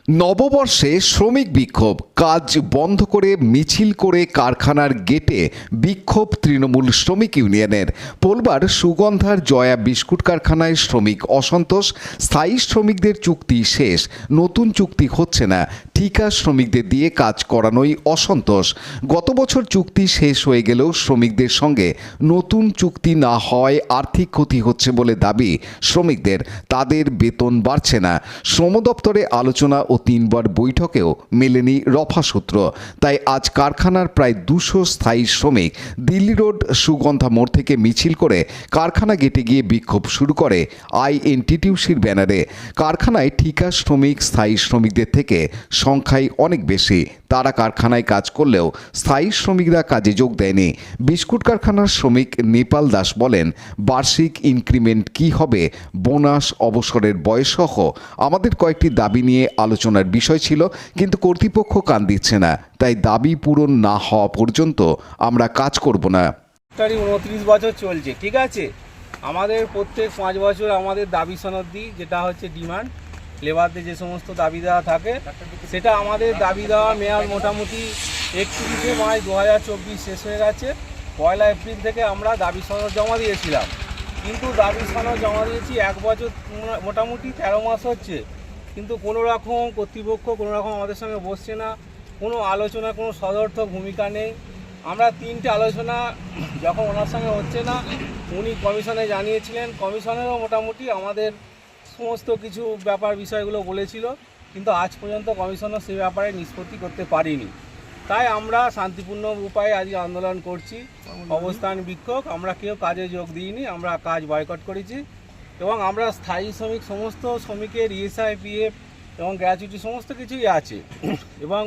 নববর্ষে শ্রমিক বিক্ষোভ, কাজ বন্ধ করে মিছিল করে কারখানার গেটে বিক্ষোভ তৃণমূল শ্রমিক ইউনিয়নের। পোলবার সুগন্ধার জয়া বিস্কুট কারখানায় শ্রমিক অসন্তোষ। স্থায়ী শ্রমিকদের চুক্তি শেষ, নতুন চুক্তি হচ্ছে না, ঠিকা শ্রমিকদের দিয়ে কাজ করানোই অসন্তোষ। গত বছর চুক্তি শেষ হয়ে গেলেও শ্রমিকদের সঙ্গে নতুন চুক্তি না হওয়ায় আর্থিক ক্ষতি হচ্ছে বলে দাবি শ্রমিকদের। তাদের বেতন বাড়ছে না। শ্রম দপ্তরে আলোচনা ও 3বার বৈঠকেও মেলেনি রফাসূত্র। তাই আজ কারখানার প্রায় 200 স্থায়ী শ্রমিক দিল্লি রোড সুগন্ধা মোড় থেকে মিছিল করে কারখানা গেটে গিয়ে বিক্ষোভ শুরু করে আইএনটিটিউসির ব্যানারে। কারখানায় ঠিকা শ্রমিক স্থায়ী শ্রমিকদের থেকে সংখ্যায় অনেক বেশি। তারা কারখানায় কাজ করলেও স্থায়ী শ্রমিকরা কাজে যোগ দেয়নি। বিস্কুট কারখানার শ্রমিক নেপাল দাস বলেন, বার্ষিক ইনক্রিমেন্ট কি হবে, বোনাস, অবসরের বয়সসহ আমাদের কয়েকটি দাবি নিয়ে আলোচনার বিষয় ছিল, কিন্তু কর্তৃপক্ষ কান দিচ্ছে না। তাই দাবি পূরণ না হওয়া পর্যন্ত আমরা কাজ করব না। 29 বছর চলছে, ঠিক আছে। আমাদের প্রত্যেক 5 বছর আমাদের দাবি সনদ দিই, যেটা হচ্ছে ডিমান্ড লেবারদের যে সমস্ত দাবি দেওয়া থাকে, সেটা আমাদের দাবি দেওয়া মেয়াদ মোটামুটি 31শে মার্চ 2024 শেষ হয়ে গেছে। 1 এপ্রিল থেকে আমরা দাবি সনদ জমা দিয়েছিলাম, কিন্তু দাবি সনদ জমা দিয়েছি 1 বছর মোটামুটি 13 মাস হচ্ছে, কিন্তু কোনো রকম কর্তৃপক্ষ কোনো রকম আমাদের সঙ্গে বসছে না। কোনো আলোচনা, কোনো সদর্থক ভূমিকা নেই। আমরা 3টে আলোচনা যখন ওনার সঙ্গে হচ্ছে না, উনি কমিশনে জানিয়েছিলেন। কমিশনেরও মোটামুটি আমাদের সমস্ত কিছু ব্যাপার বিষয়গুলো বলেছিল, কিন্তু আজ পর্যন্ত কমিশনও সে ব্যাপারে নিষ্পত্তি করতে পারিনি। তাই আমরা শান্তিপূর্ণ উপায়ে আজকে আন্দোলন করছি, অবস্থান বিক্ষোভ। আমরা কেউ কাজে যোগ দিইনি, আমরা কাজ বয়কট করেছি। এবং আমরা স্থায়ী শ্রমিক, সমস্ত শ্রমিকের ইএসআই, পিএফ এবং গ্র্যাচুইটি সমস্ত কিছুই আছে। এবং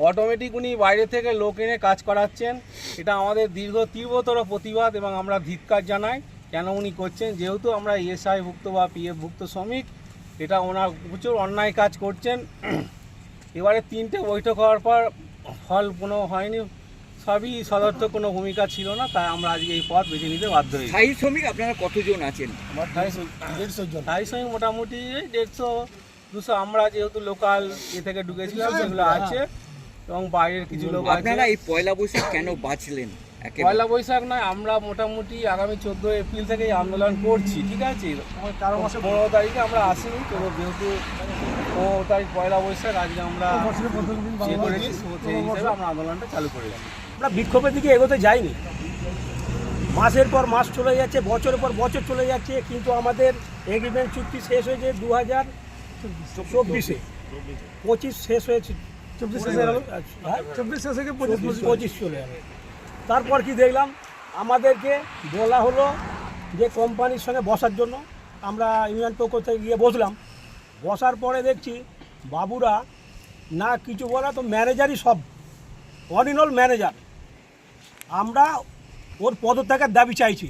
অটোমেটিক উনি বাইরে থেকে লোক এনে কাজ করাচ্ছেন। এটা আমাদের তীব্রতর প্রতিবাদ এবং আমরা ধিক্কার জানাই কেন উনি করছেন। যেহেতু আমরা ইএসআই ভুক্ত বা পিএফ ভুক্ত শ্রমিক, এটা ওনার প্রচুর অন্যায় কাজ করছেন। এবারে 3টে বৈঠক হওয়ার পর ফল কোনো হয়নি, সবই সদর্থক কোনো ভূমিকা ছিল না। তাই আমরা আজকে এই পথ বেছে নিতে বাধ্য হয়েছি। স্থায়ী শ্রমিক আপনারা কতজন আছেন? স্থায়ী শ্রমিক মোটামুটি 150-200। আমরা যেহেতু লোকাল থেকে ঢুকেছিলাম, সেগুলো আছে, এবং বাইরের কিছু লোক আছে। আপনারা এই পয়লা বৈশাখ কেন বাঁচলেন? পয়লা বৈশাখ নয়, আমরা মোটামুটি আগামী 14 এপ্রিল থেকেই আন্দোলন করছি, ঠিক আছে। 15 তারিখে আমরা আসিনি, তো যেহেতু 15 তারিখ পয়লা বৈশাখ, আজকে আমরা সেই হিসাবে আমরা আন্দোলনটা চালু করেছি। আমরা বিক্ষোভের দিকে এগোতে যাইনি। মাসের পর মাস চলে যাচ্ছে, বছরের পর বছর চলে যাচ্ছে, কিন্তু আমাদের এগ্রিমেন্ট চুক্তি শেষ হয়েছে 2024-এ। 25 শেষ হয়েছে, 24 থেকে 25 চলে যাবে। তারপর কি দেখলাম, আমাদেরকে বলা হলো যে কোম্পানির সঙ্গে বসার জন্য। আমরা ইউনিয়ন পক্ষ থেকে গিয়ে বসলাম। বসার পরে দেখছি বাবুরা না কিছু বলা, তো ম্যানেজারই সব, অল ইন অল ম্যানেজার। আমরা ওর পদত্যাগের দাবি চাইছি।